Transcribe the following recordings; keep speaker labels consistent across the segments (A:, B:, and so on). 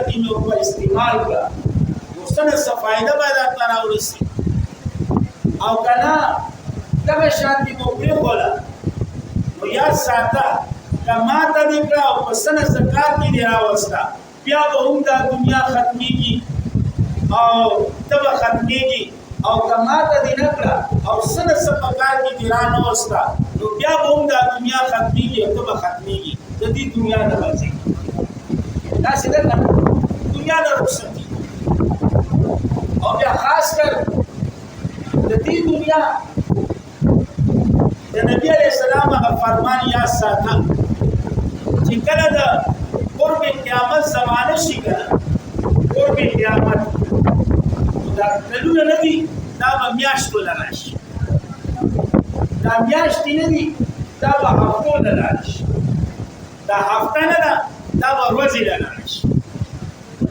A: کې مې په استعمال کړه نو څه فائدہ به درته راورسي او کنه دغه شانتي مو پرېښوله نو یاد ساته که ماته دې کړه او په څه نه څه کار کې دې راوسته بیا به هم دا دنیا ختمېږي او ته به ختمېږي او که ماته دې نه کړه او څه نه څه په کار کې دې رانهوسته نو بیا به هم دا دنیا ختمېږي او ته به ختمېږي د دې دنیا نه بچېږي داسې ده که دنیا نه رخصتي او بیا خاص کر د دې دنیا د نبی علیہ السلام هغه فرمان یا ساته چې کله د قرب قیامت زمانه شي کنه قرب قیامت دا کلونه نه دي دا به میاشتو نه راشي دا میاشتې نه دي دا به هفتو نه راشي دا هفته نه ده دا به ورځې نه راشي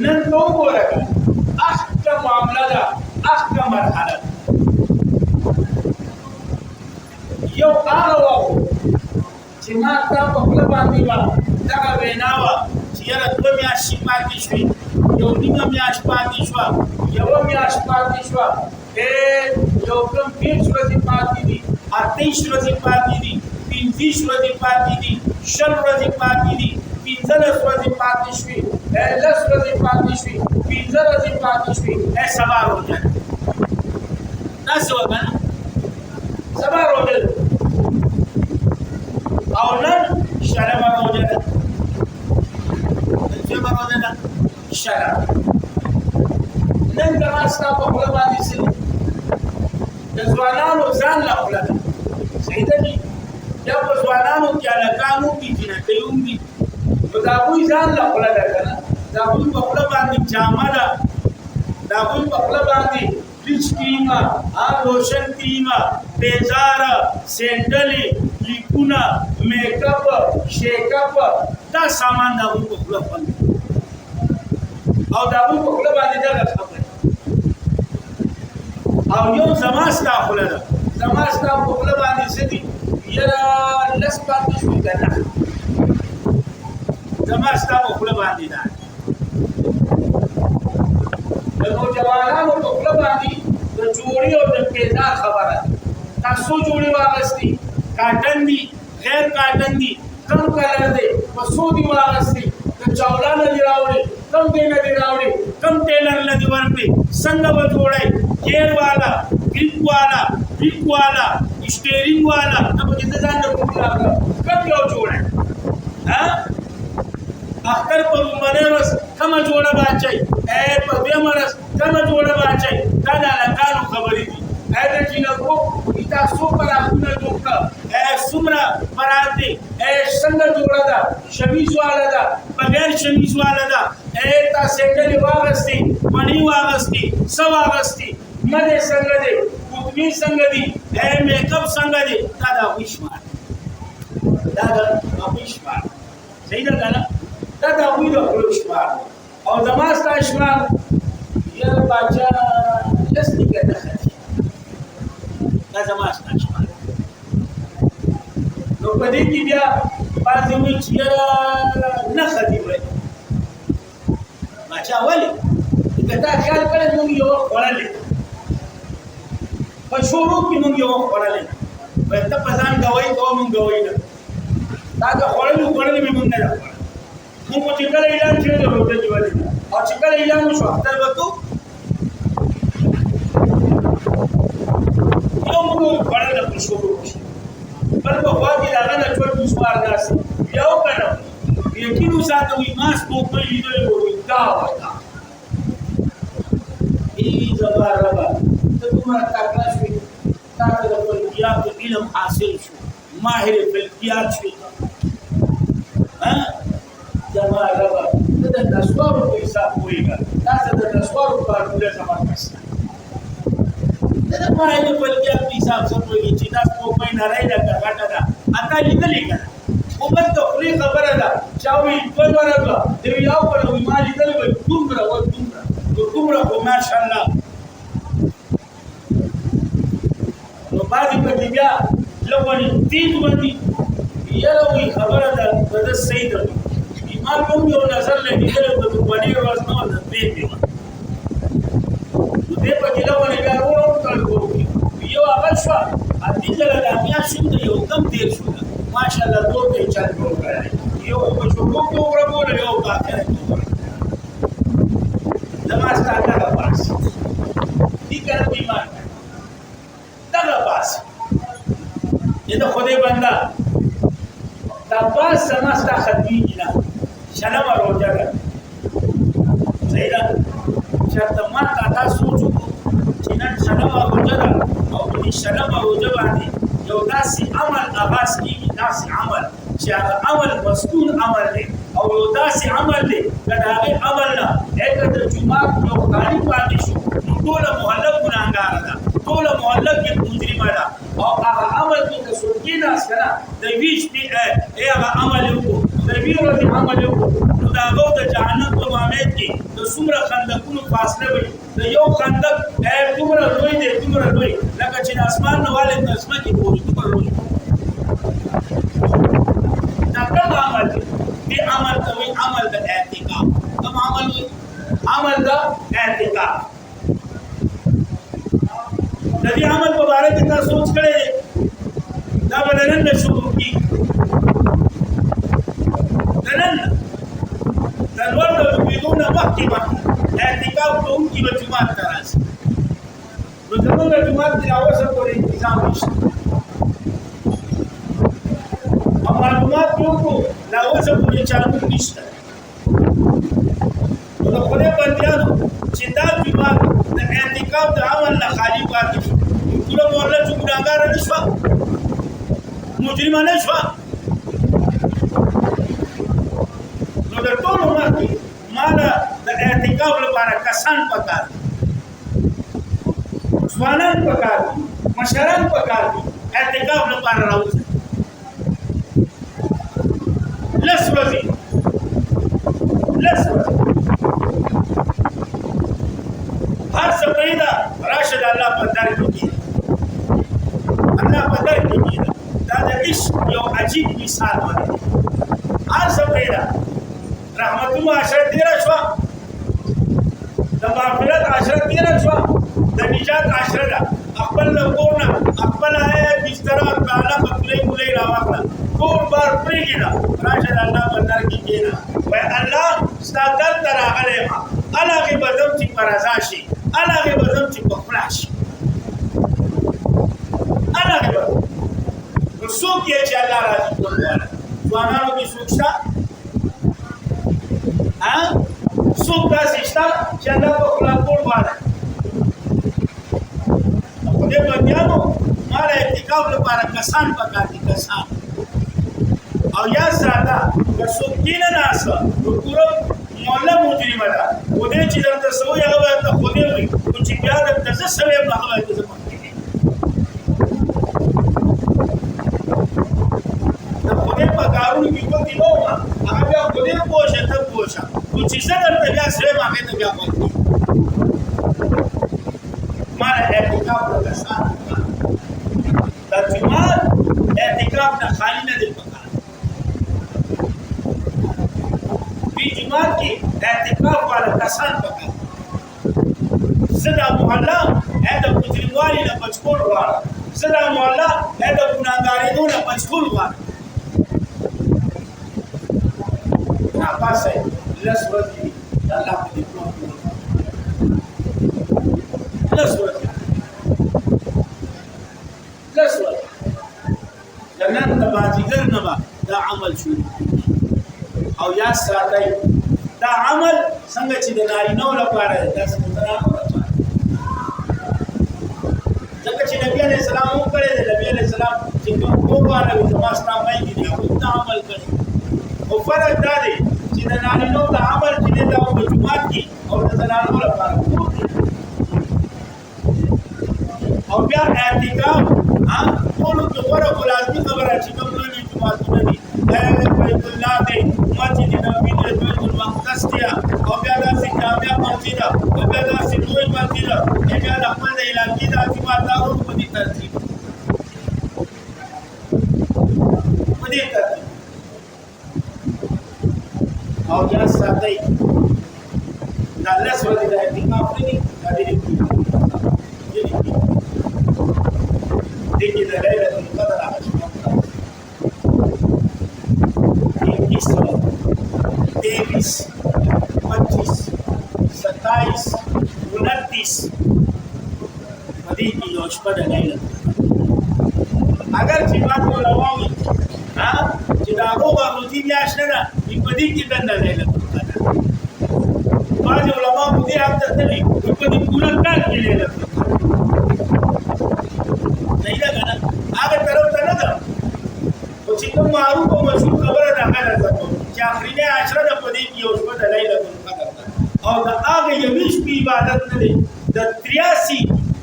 A: نن ته وګوره اخته معامله ده اخته مرحله ده یو هغه وخت چې ما تا په خپله باندې وه دغه وینا وه چې یاره 2 میاشتې پاتې شوې یو نیمه میاشت پاتې شوه یوه میاشت پاتې شوه یو کم 20 ورځې پاتې دي 28 ورځې پاتې دي 25 ورځې پاتې دي 20 ورځې پاتې دي 15 ورځې پاتې شوې 10 ورځې پاتې شوې 15 ورځې پاتې شوې سبا روژه داسې وکړه سبا روژه او نن شرمه روژه ده کومه روژه ده شرم نن زما ستا په خوله باندې څه د ځوانانو ځان له خوله ده صحیح ده چې یا په ځوانانو کې هلکان هم دي جنکۍ هم دي نو د هغوی ځان له خوله ده که نه د هغوی په خوله باندې جامه ده د هغوی په خوله باندې ریچ کریمه روشن کریمه بیزاره سینډلې لیکونه میک اپ شیک اپ دا سامان د هغوی په خوله باندې او د هغوی په خوله باندې دغه خبرې او یو زما ستا خوله ده زما ستا په خوله باندې څه دي یاره لس پاتې شوي که نه زما ستا په خوله باندې ده د نوجوانانو په خوله باندې د جوړې او د پیزار خبره ده تاسو جوړې واغستې کاټن دي غیر کاټن دي کم کلر دی په څو دي واغستې د چاولا نه دي راوړې کم دی نه دي راوړې کم ټیلر نه دي ورکړې څنګه به جوړی ګیر والا گریپ والا بریک والا اسټیرینګ والا ته پکې څه ځان نه کوم راغله کم یو جوړی اختر په لومړۍ ورځ کومه جوړه به اچوي په دویمه ورځ کومه جوړه به اچوي دا د هلکانو خبرې دي د جینکو دا څو پراخونه جوړ کړه څومره برات دی څنګه جوړه ده شمیز والا ده بغیر شمیز والا ده تا سینډلې واغستې مڼې واغستې څه واغستې مدې څنګه دی قطبي څنګه دي میک اپ څنګه دی دا د هغوی شمار دا د هغوی شمار صحیح ده که نه دا د هغوی د خولو شمار او زما ستا شمار یاره باچا لس لیکه نه خطي دا زما ستا شمار نو په دې کې بیا بعضې وایي چې یاره نه خطي وایي باچا ولې که تا خیال کړی مونږ یوه خوړلې په شروع کې مونږ یوه خوړلې وایي ته په ځان ګوایي کوه مونږ ګوایي نه دا که خوړلې مې مونږ نه ده خوړل مونږ خو چې کله اعلان کړی د روژه نیولې ده او چې کله اعلان وشو اختر به کوو یو مونږ خوړل ده په شروع کې بل په خوا کې د هغه نه ټول مسمار داسې بیا وکړه یقین وساته وایي ما سپوږمۍ لیدلې وایي دا وایي دا ای زما ربه ته دومره تکړه شوې تا ته د فلکیاتو علم حاصل شو ماهر فلکیات شوې زما ربه ته د نسوارو په حساب پوهېږه تاسې د نسوارو فارموله زبردست ده ته د ماهر فلکیات په حساب څه پوهېږي چې دا سپوږمۍ نری ده که غټه ده اته لیدلې که نه خو بس د خولې خبره ده چا وایي دوه ورځه د وي یو کړه وایي ما لیدلې وایي دومره وایي دومره نو دومره خو ماشاءالله نو بعضې پکې بیا لږ ونې تیز باندې یاره وایي خبره ده د ده صحیح ده ما کوم یو نظر لګیدل د ونی ورځ نو د دې په دې په کې له ونی بیا ورو یو هغه شو ا دې ځل د امیا شو د یو کم تیر شو ماشاءالله دوه چل وکړي یو په شوکو کو ورغول یو کاکره نماز تا دغه پاس دې کړه بیمار دغه پاس دې خدای بندا دا پاس سماستا خدمت نه شنه روزه ده زیدا شرط ما تا سوچو چې نن شنه روزه ده او دې شنه روزه باندې یو داسې عمل آغاز کیږي داسې عمل چې هغه عمل مسکون عمل دی او یو داسې عمل دی چې هغه عمل نه اته د جمعه یو خالي پاتې شو ټول محله ګناګار ده ټول محله کې مجرمه ده او هغه عمل کې د سورګي ناس کنه د ویش دی هغه عمل وکړو د ویرو دی عمل وکړو نو دا غو د جهنم په مامید کې د څومره خندقونو فاصله وي د یو خندق دومره لوی دی دومره لوی لکه چې اسمان نه والي د اسمان کې پورې دومره لوی دا کوم عمل دی عمل کوي عمل د اعتکاف کوم عمل عمل د اعتکاف د دې عمل په اړه کې تاسو سوچ کړئ دا بدلن نه شروع کی دنن دنور د بدون وخت باندې اعتکاف کوونکی به جماعت ته راځي نو زموږ د جماعت د اوسه پورې انتظام نشته او معلومات کو لا اوسه پورې چالو نشته نو د خپل بندیانو چې دا جماعت د اعتکاف د عمل نه خالی پاتې شو ټول مولا چې ګناګار نه شو مجرمانه شو نو د ټول عمر کې مال د اعتکاف لپاره کسان پکار ځوانان پکار مشران پکار اعتکاف لپاره راوځي لس ورځې هر څه پیدا راشد الله په دار کې الله په دار کې دا د عشق یو عجیب مثال دی هر څه پیدا رحمت الله عشره تیر شو د مغفرت عشره تیر شو د نجات عشره خپل کورنا خپل بستر تعالی خپل کولې راوخلا کور بار پریږه راشد الله په دار کې کېنا وای الله ستادر تر هغه ما الهغه بدم چې پرازا شي الهغه بدم چې پخلاش الهغه بدم څوک یې چې الله راضي کوي ځوانانو کې څوک شته څوک داسې شته چې الله په خلاف کول غواړي په دې باندې مال اعتکاف لپاره کسان پکار دي کسان او یا ساده که څوک کینه ناسه ټول مولا مجرمه ده و دې چې درته سوې هغه ته خو دې وي چې بیا درته څه سوې هغه ته څه کارونه کې کوم دی نو هغه بیا خو دې پوښه ته پوښه چې څه درته بیا سره هغه ته بیا وایي ما اعتکاف وکړه د جماعت اعتکاف نه خالی نه دی پکار په جماعت کې اعتکاف والا کسان پکار زدا محله د مجرموالي نه بچکول غواړي زدا محله د ګناګارینو نه بچکول غواړي پاسه لس ورځې الله په دې پلان لس ورځې نن د باجګر نه دا عمل شروع او یا ساتي دا عمل څنګه چې د نارینه لپاره د ستنانو لپاره ځکه چې نبی عليه السلام وکړي د نبی عليه السلام چې کوم باندې د ماستا باندې دی دا عمل کړي او فرق دا دی چې د نارینه د عمل چې د جمعات کې او د زنانو لپاره او بیا اعتکاف ټول کې غوړه لازمي خبره چې کوم لوی جمعاتونه دي بیت الله دی مسجد نبوي دی بیت المقدس دی او بیا داسې جامع مسجد او بیا داسې لوی مسجد بیا د خپل علاقې د عبادتونو په دې ترتیب ساتي دا لس ورځې د اعتکاف نه دي دا ډېرې دي کې د لیلة القدر هغه شپه 23 25 27 29 په دې کې یو شپه د لیلة اگر چې بعض علماء وي چې دا هغه روزي میاشت نه ده په دې کې دنده لیلة بعض علماء په دې حق ته تللي په دې پوره کال کې لیلة نه ده کنه هغه طرف ته نه ده او چې کوم معروف او مشهور خبره ده هغه راځي چې اخرینه عشره ده په دې کې یو شپه د لیلة القدر ده او دا هغه یوه شپې عبادت نه دی د 83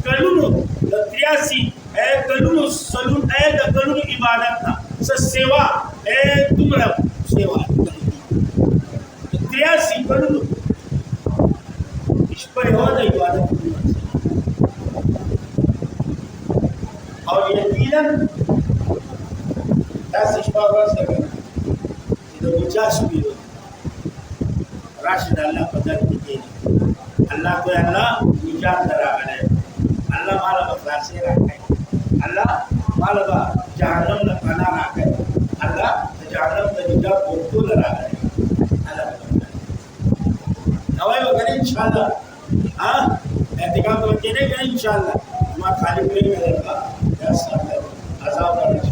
A: کلونو د 83 کلونو سلون د کلونو عبادت نه څه سیوا دومره سیوا 83 کلونو شپه یو د عبادت او یقینا تاسو شپه ورسره چې د بچا شپې راشد الله په دې کې الله کو الله نجات راغله الله مالا بخلاصي راکړي الله مالا جهنم نه پناه راکړي الله جهنم ته نجات ورکول راغله الله نو وګورئ ان شاء الله اعتکاف وکړئ ان شاء الله ما خالق نه کړه یا سره عذاب راځي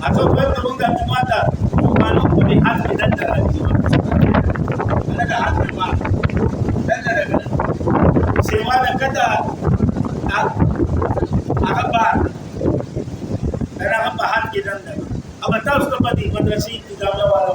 A: atau betul bukan cuma ada kalau punya hati dan jalan ada hati mah dan ada sewa ada kata akabar dan akabar kita dan apa tahu seperti madrasah tidak ada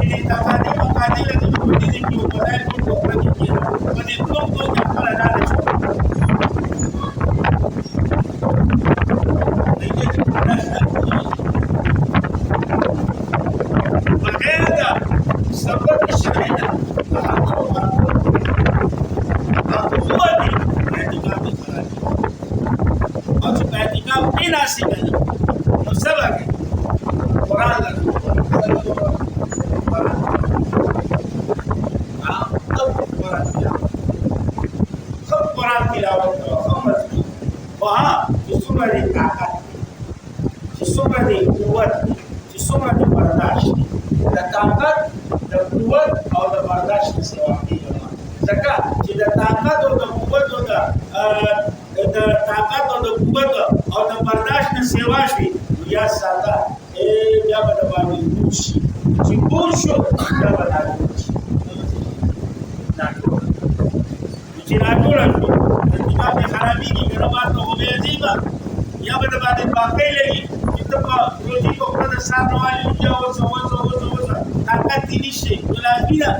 A: ini takadi makadi lagi begini kiu pada itu berarti dia pada itu tu jangan ada ini نو سبا کې قرآن قرآن تلاوت وها چې څومره دې طاقت چې څومره دې قوت چې څومره دې برداشت د طاقت د قوت او د برداشت سوا کېږي ځکه چې د طاقت او د قوت او د طاقت او د قوت او د برداشت نه سوا شي یا ساده بیا به د باندې پوه شي چې پوه شو بیا به ناټول شي چې ناټول شو د دماغ یې خرابېږي که نه ماته خو بیا ځي به یا به د باندې باقی لګي چې ته په روزي په خپله د سار نه والي بیا اوسه طاقت دې نشته نو لازمي ده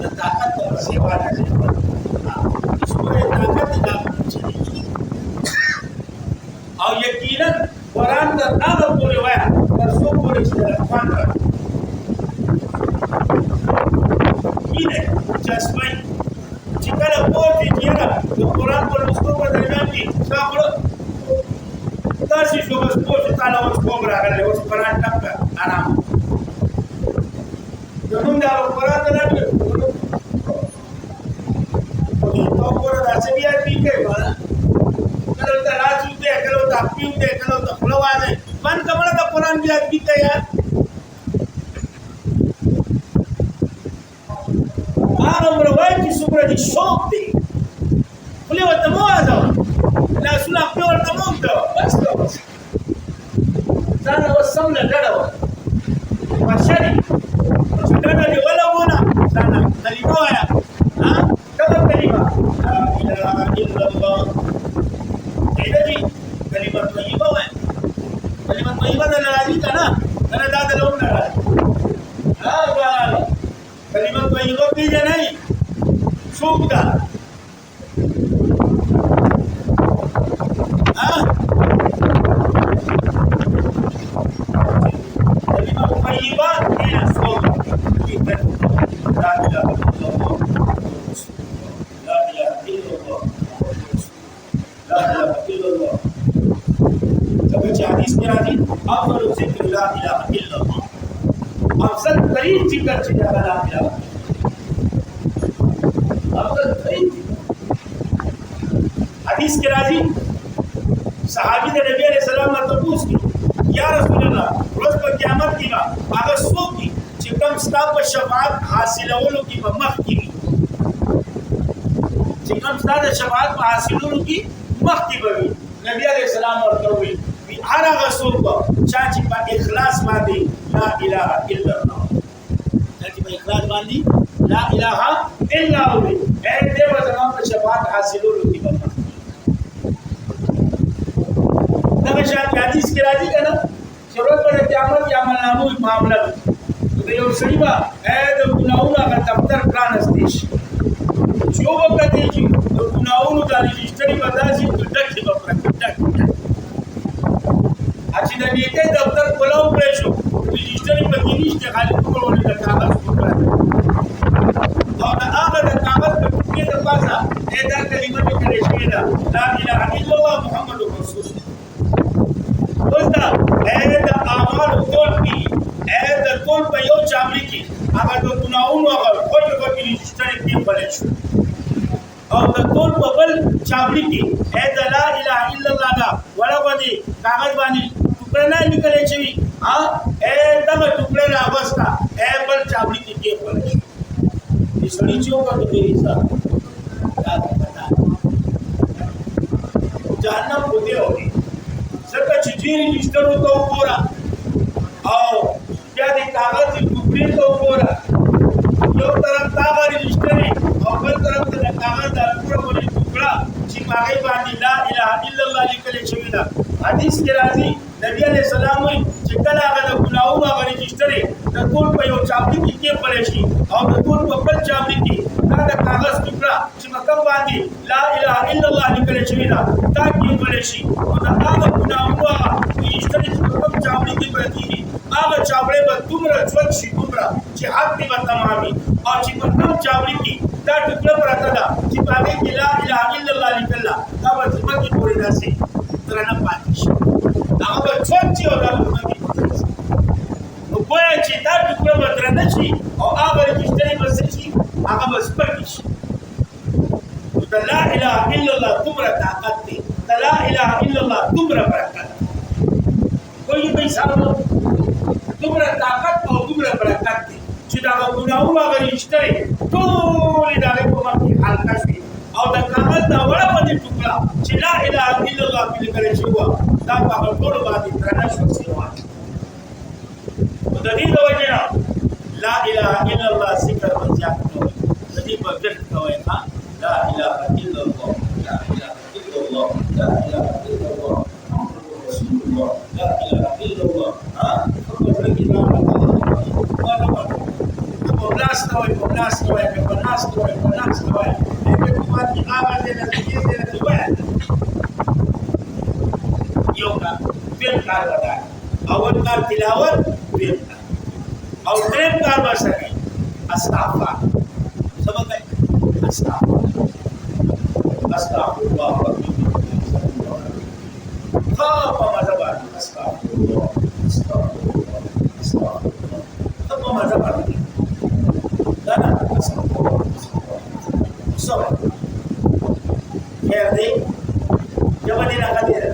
A: د طاقت ته سیوا نه کوي څومره طاقت دې او یقینا قرآن تر هغه پورې وایه تر څو پورې چې د خوند راکړي مینه جذبه چې کله پوه شي چې یاره د قرآن په لوستو په درمیان کې ستا خوله داسې شو بس پوه شي تا له اوس خوب راغلی اوس قرآن ټپ کړه ارام زمونږ د قرآن ته نه تو ګوره داسې بیا پي کوي کله ورته لاس وځي کله ورته اپي وځي کله ورته خوله وځي بند کړه مړه د قرآن بیا پي کوي یار هغه عمر وایي چې څومره دې شوق دی خولې ورته مه وځوه لاسونه خولې ورته مه اوږدوه بس کړه بس ځان اوس سمله ډډه وکړه پشه دي چې ډډه دې ولګونه ځانه کلمه وایه کومه کلمه لا اله الا الله دې کلمه طیبه وایه کلمه طیبه د راځي که نه کنه دا د لوم نه راځي کلمه طیبه پیژنئ څوک ده کلمه طیبه هي څوک لا اله الا الله لا اله الا الله لا اله الا الله ځکه چې حدیث کې راځي افضل ذکر لا اله الا الله افضل ترین ذکر چې دا لا اله افضل ترین حدیث کې راځي صحابي د نبی عليه السلام ته پوښتنه کوي یا رسول الله روز په قیامت کې هغه څوک دي چې کوم ستا په شفاعت حاصلولو کې په مخ کې وي چې کوم ستا د شفاعت په حاصلولو کې مخ کې به وي نبی عليه السلام ورته وویل هر هغه څوک چې په اخلاص باندې لا اله الا الله چې په اخلاص باندې لا اله الا الله دې به زموږ په شفاعت حاصلولو کې به دغه شان حدیث کې راځي که نه چې ورځ به د قیامت یا عملنامو معامله وي د یو سړي به د ګناهونو هغه دفتر پرانستی شي چې وکتې چې د ګناهونو دا رجسټري به داسې ډکې به پرته ډک چې د نیکۍ دفتر کلاو پرې شو رجسټري پکې نشته خالي ټوکر ولې د کاغذ ټوکر او د هغه د کاغذ په ټوکرې د پاسه دا کلمه لیکلې شوې ده لا اله الا الله محمد رسول الله اوس دا د اعمالو ټول دي د ټول په یو چابلي کې هغه د ګناهونو هغه غټ رجسټري کې پرې شو او د ټول په بل چابلي کې د لا اله الا الله دا ولغدي کاغذ باندې ټوکر نه لیکلې شوی دغه ټوکر راوستا بل چابلي کې پرې شو دې سړي چې وکړو دې حساب دا پتا جهنم بده وي ځکه چې دې رجسټرو ته وګوره او بیا دې کاغذ ټوکرې ته وګوره یو طرف تا رجسټري او بل طرف ته د کاغذ د پوره ټوکړه چې په هغې باندې لا اله الا الله لیکلې شوې ده حدیث کې راځي نبي علیه السلام وایي چې کله هغه د ګناهونو هغه رجسټرې د ټول په یو چاپلي کې کېښودلی شي او د ټول په بل چاپلي کې دا د کاغذ ټوکړه چې په کوم باندې لا اله الا الله لیکلې شوې ده دا کېښودلی شي نو د هغه ګناهونو هغه رجسټرې چې په کوم چاپلي کې پرتې دي هغه چاپړې به دومره ژوند شي دومره چې حق دې به تمام وي او چې په کوم چاپړې کې دا ټوکړه پرته ده چې په هغې کې لا اله الا الله لیکل ده دا به ځمکې پورې داسې درنه پاتې شي سوچي او دا لږه نو ګویا چې دا ټوکړه به درنه شي او هغه رجسټري به څه شي هغه به سپکې شي نو د لا اله الا الله دومره طاقت دی د لا اله الا الله دومره برکت کوئی به حساب دومره طاقت او دومره برکت دی چې دا ګناهونه هغه رجسټري ټولې د هغې په مخ کې حلقه شوي او د کاغذ دا وړه باندې ټوکړه چې لا اله الا الله پې لیکلی شوي وه دا په هغه ټولو باندې درنه شوه سیوان نو د دې د وجې نه لا اله الا الله ذکر به زیات کوئ د دې په ګرد کوئ لا اله الا الله لا اله الا الله لا اله الا الله محمد رسول الله لا اله الا الله اول کار تلاوت دیم او دریم کار بسره استغفار سبق استغفار استغفر الله ربي خاف ماذا بعد استغفر الله استغفر الله استغفر الله خاف ماذا بعد لا استغفر الله صبر خير دي جواني لا قدير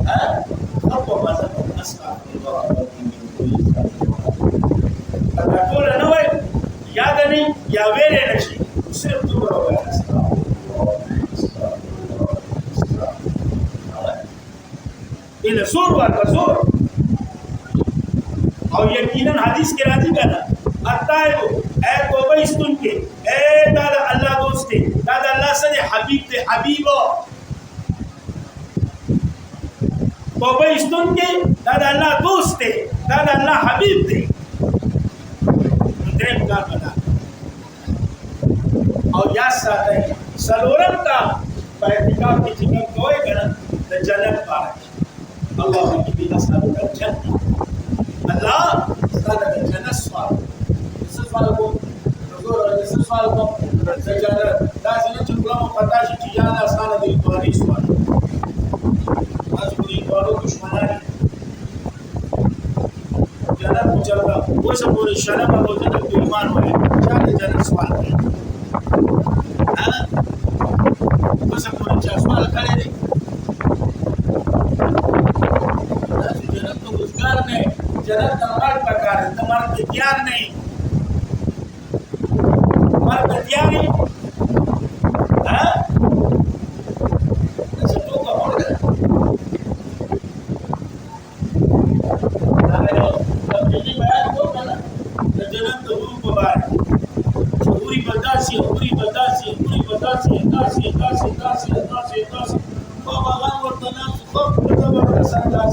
A: ها خاف ماذا استغفر الله ربي ټول نه وای یاد نه یا ویلې نشي صرف دومره وای اله زور ورکړه زور او یقینا حدیث کې راځي کنه اتایو اے توبه استون کې اے دا الله دوست دی دا الله سره حبیب دی حبیب توبه استون کې دا الله دوست دی دا الله حبیب دی دریم کار بنا او یا ساتي سلورم کا په اعتکاف کې چې کوی کنه د جنت پاره اللهم اني اسالك الجنه الله ستاسو د جنت سوال سوال کو حضور سوال کو د جنت دا چې څنګه پتا شي چې یا الله ستاسو د ایمان سوال تاسو د ایمان دشمنان جنت چلتا وہ سب پوری شرم اور جنت کے ایمان ہوئے چاہتے جنت سوال کریں وہ سب پوری چاہ سوال کریں نہیں جنت تو گزگار نہیں جنت کا مرد پکار ہے تو مرد تیار نہیں مرد تیار نہیں ایسا تو کا ہو گیا Uri badasi, Baba ورته خو په دغه سنداس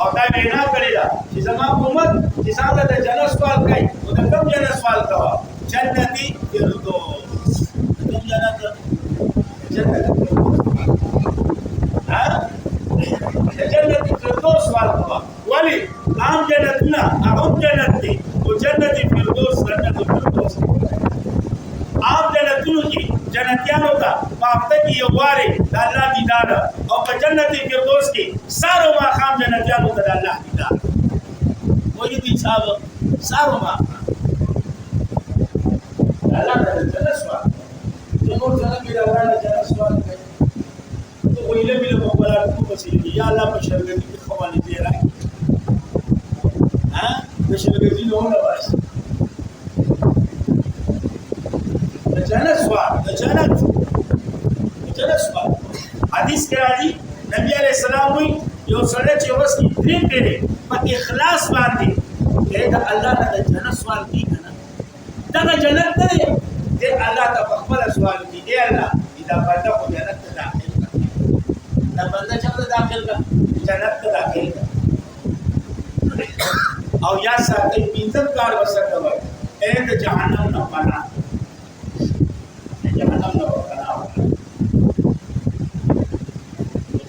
A: او دا وینا کړی دا چې زما امت چې څنګه د جنت سوال کوي او د کوم جنت سوال کوي جنتی فردوس کوم جنت ها جنتی فردوس سوال کوي ولی عام جنت نه عام جنت دی او جنتی فردوس جنت فردوس عام جنتونو کې جنتیانو ته پاپته کې یو واره د الله دیدار او په جنت فردوس کې سارو ما خام جنتیانو ته د الله دیدار وایي دي صاحب سارو ما الله ته جنت سوال نور څنګه کې راوړل جنت سوال کوي ته ویله بل په بل کو وسیله یا الله په شرګي کې خوانې دی راځي ها د شرګي نه ولا واسي جنت سوال جنت سوال حدیث کې راځي نبی عليه السلام وی یو سره چې وس کې درې کړي په اخلاص باندې دا الله نه جنت سوال کوي کنه دا جنت نه دی الله ته خپل سوال کوي دی الله دا پته داخل کا جنت ته داخل کا او یا ساتي پینځم کار وسره کوي اې د جهنم نه پناه جهنم نه پناه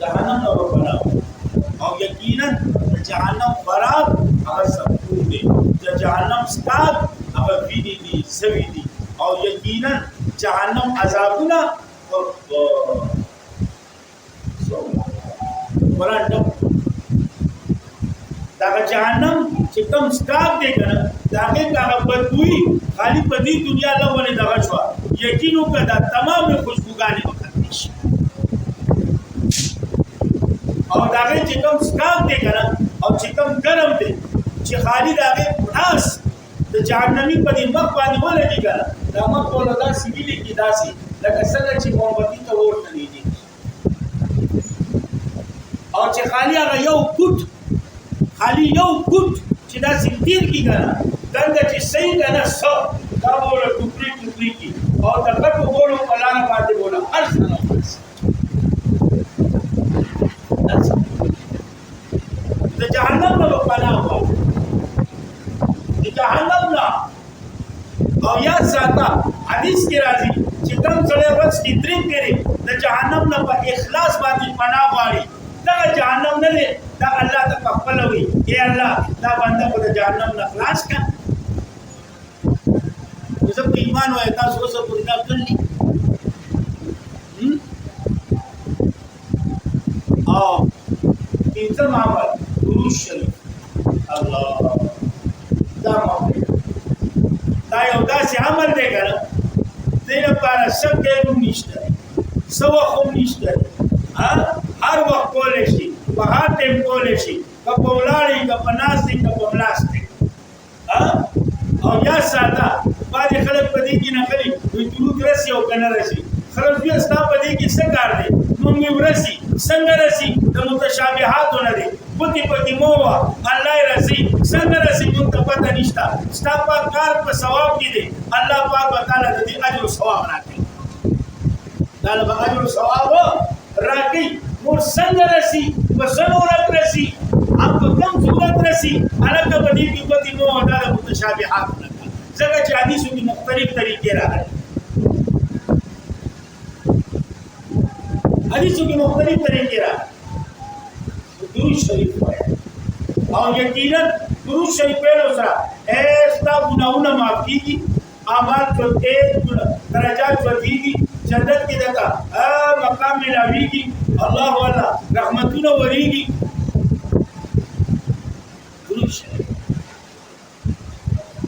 A: جهنم نه پناه او یقینا جهنم خراب هغه سکون دی جهنم سکاب هغه ویني دي سوي دي او یقینا جهنم عذابونه ورانډه دا جهنم چې کوم سکاب دی کنه دا هغه بدوي خالی په دې دنیا لونه دغه شو یقینو کدا تمام خوشبوګانی وکړي شي او دا چې کوم سکاب دی کنه او چې کوم ګرم دی چې خالی دغه پاس د جهنمی په دې مخ باندې ولګي کنه دا مخ ولدا سیویل کې داسي لکه څنګه چې مومبتی ته ورته دي او چې خالی هغه یو ګوت خالی یو ګوت چې دا سیتیر کی کنه دنده چې صحیح کنه سو دا بوله ټوکري کی او دا کټو بولو پلان پاتې بوله هر څه د جهنم نه پناه و د جهنم نه او یا ساته حدیث کې راځي چې کوم سره بس کی درې کړي د جهنم نه په اخلاص باندې پناه غواړي دا جهنم نه دی دا الله ته خپل وي اے الله دا بنده په جهنم نه خلاص کړه زه په ایمان وای تاسو اوس په دا کړی او انځم عمل درود شریف الله دا مو دا یو داسې عمل دی کنه دې لپاره شک کې نشته سو خو نشته هر وخت کولای شي په هر ټیم کولای شي په ولاړی په پناستي په ملاستی او یا ساده باندې خلک په دې کې نه خلی وي درود راسي او کنه راسي خلک بیا ستا په دې کې څه کار دی مونږ ورسي څنګه راسي د متشابهاتو نه دي پتی پتی مووا الله راسي څنګه راسي مونږ ته پته نشته ستا په کار په ثواب کې دی الله پاک تعالی د دې اجر او ثواب راکړي دا له اجر او ثواب راکړي مور څنګه راسي په ضرورت راسي اب کوم صورت راسي الګ بدی کې پتی مووا دا متشابهات نه ځکه چې حدیثو کې مختلف طریقې راغلي حدیثو کې مختلف طریقې راغلي درود شریف وایي او یقینا درود شریف په سره ایستا ګناونه معاف کیږي اعمال ټولې درجات ورکیږي جنت کې دتا مقام ملاويږي الله والا رحمتونه وريږي درود شریف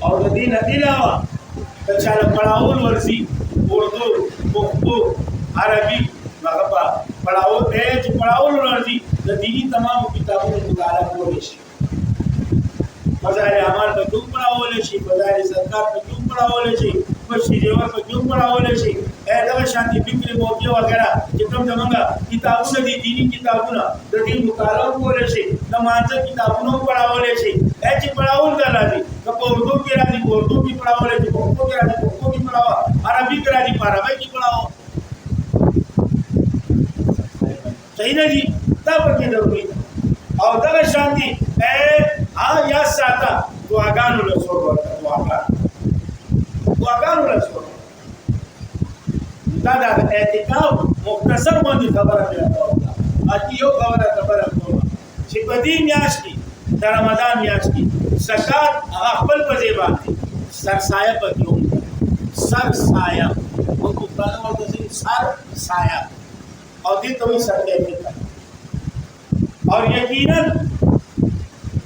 A: او د دې نه علاوه چې پڑھاول ورسي اردو پښتو عربي هغه پڑھاول ته چې پڑھاول ورسي د دینی تمام کتابونو مطالعه کول شي فضائل اعمال په کوم پڑھاول شي فضائل صدقات په کوم پڑھاول شي بشریوا په کوم پڑھاول شي دا شانتي فکر موضوع وغیرہ چې کوم څنګه کتابونه دي دینی کتابونه د دې مطالعه کول شي د مانځ کتابونو پڑھاول شي چې پڑھاول راځي په اردو کې راځي اردو کې پڑھاول شي په پښتو کې راځي پښتو کې پڑھاو عربي کې راځي عربي کې پڑھاو صحیح نه دي دا پکې ضروري او دا شانتي یا ساته دعاګانو له څور ورته دعاګانو له څور دا د اعتکاف مختصر باندې خبره ده اته یو خبره کوم چې په دې میاشت کې د رمضان میاشت کې زکات هغه خپل په ځای باندې سرسایه پکې سرسایه او په پلان ورته سرسایه او دې ته وي سرسایه اور یقینا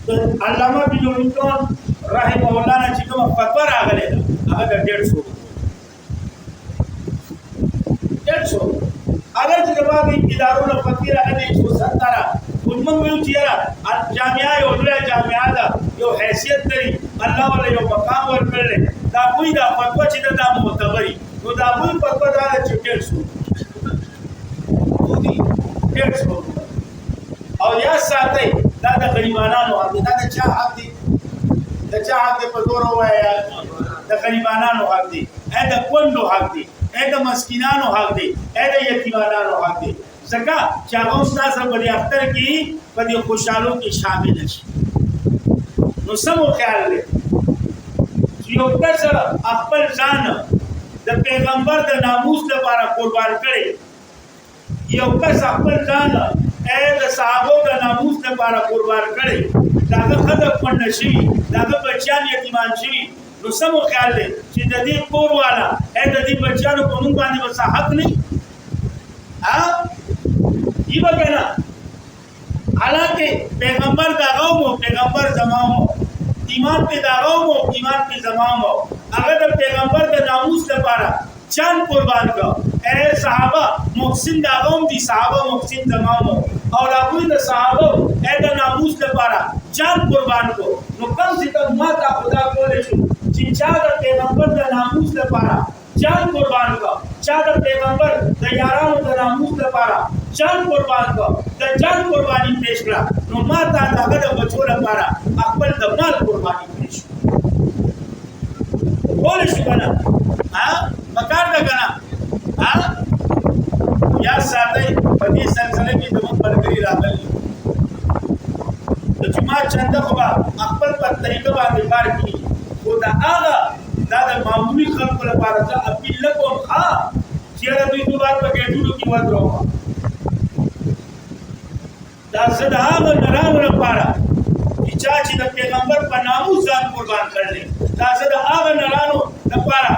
A: علامہ بن لوطان رحمه الله نے چې کوم فتوا راغله هغه د 150 اگر چې د باغ ادارو له فتوا راغله 170 کومه ویل چې را جامعه یو ډله جامعه ده یو حیثیت لري الله ولا یو مقام ورکړي دا کوئی دا فتوا چې دا معتبري نو دا کوئی فتوا دا چې 150 او یا ساتي دا د غریبانو حق دی دا د چا حق دی د چا حق دی په زور وایا د غریبانو حق دی د کونډو حق دی د مسکینانو حق دی د یتیمانو حق دی ځکه چې هغه ستاسو په دې اختر کې په دې خوشحالو کې شامل شي. نو سمو خیال دی چې یو کس خپل ځان د پیغمبر د ناموس لپاره قربان کړي، یو کس خپل ځان د صحابو د ناموس لپاره قربان کړي، داغه ښځه کونډه شوي، داغه بچیان یتیمان شوي، نو سمو خیال دی چې د دې کور والا د دې بچیانو په نوم باندې به څه حق نه وي؟ یې به که نه؟ حالانکه پیغمبر داغه مو پیغمبر زما مو، ایمان پہ داغو مو ایمان پہ زمان مو، اگر دا پیغمبر دا ناموس لپارا چاند قربان کا اے صحابہ محسن داغوم دی صحابہ محسن زمان مو، اور اگوی دا صحابہ اے دا ناموس لپارا چاند قربان کو، نو کم سے کم ماتا خدا کولے شو چی چاہ دا پیغمبر دا ناموس لپارا چاند قربان کا، چاہ دا پیغمبر دا یارانو دا ناموس لپارا چاند قربان کا، دا چاند قربانی پیش کرا، نو ماتا دا غدا بچو لپارا اقبل دا مال قربانی پیش بولے شو کنا مکار دا کنا یا ساتے پتی سلسلے کی دمت برگری راگل دا جماعت چندہ خوبا اقبل پر طریقہ باندې کار کی وہ دا آغا دا معمولی خلق لپاره ځه اپیل لکوم چیرې دوی دوبار په ګټلو کې ودرو دا څه د هغه نرانو لپاره چې د پیغمبر په ناموس ځان قربان کړل، دا څه د هغه نرانو لپاره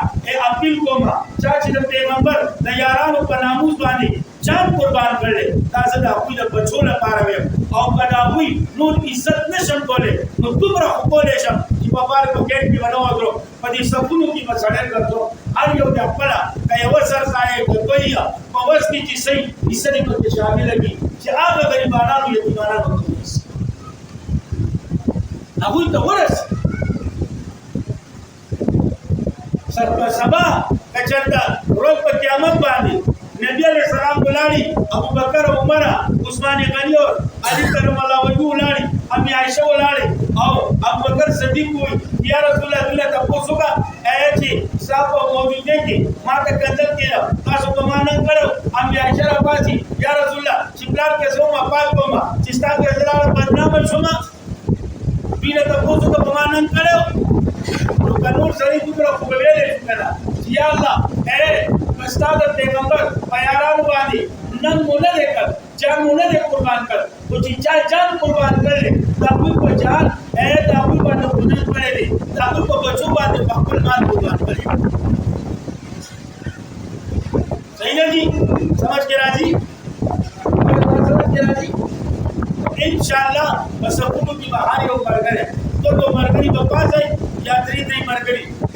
A: اپیل کوم چې د پیغمبر د یارانو په ناموس باندې ځان قربان کړل، دا څه د خپل بچو لپاره ویم او کدا وی نور عزت نشم کولای نو دومره خو کولای شم چې په بار په ګټ کې ونه ودرو په دې سکونو کې مسړل کړو هر یو د خپل کای وسر ځای کوي په وس کې چې صحیح حصے په شامل دي چې هغه غریبانو یتیمانو هغه ته ورس سر په سبا کچلتا روز په قیامت باندې نبی علیہ السلام بلاڑی ابو بکر عمر عثمان غنی اور علی کرم اللہ وجہ بلاڑی امی عائشہ بلاڑی اور ابو بکر صدیق ہوئی یا رسول اللہ تپوسو کا اے چی صاحب موجود ہے کہ ماں کا قتل کیا تاسو کمانن کرو امی عائشہ رفاسی یا رسول اللہ چپلار کے سوما پاک کوما چستا کے ازلال بدنام شما بینا تپوسو کا کمانن کرو قانون سری دوبرا خوبیلے شکنا یا اللہ اے استاد پیغمبر پیاران باندې نن مونږ دې کړ جان مونږ دې قربان کړ او چې چا جان قربان کړل دا په جان اے دا په باندې قربان کړل دا په بچو باندې خپل مال قربان کړل. صحیح ہے جی؟ سمجھ کے راضی؟ سمجھ کے راضی؟ انشاءاللہ بسکونو کی بہار یو مرګره تو مرګري په پاسه یا درې مرګري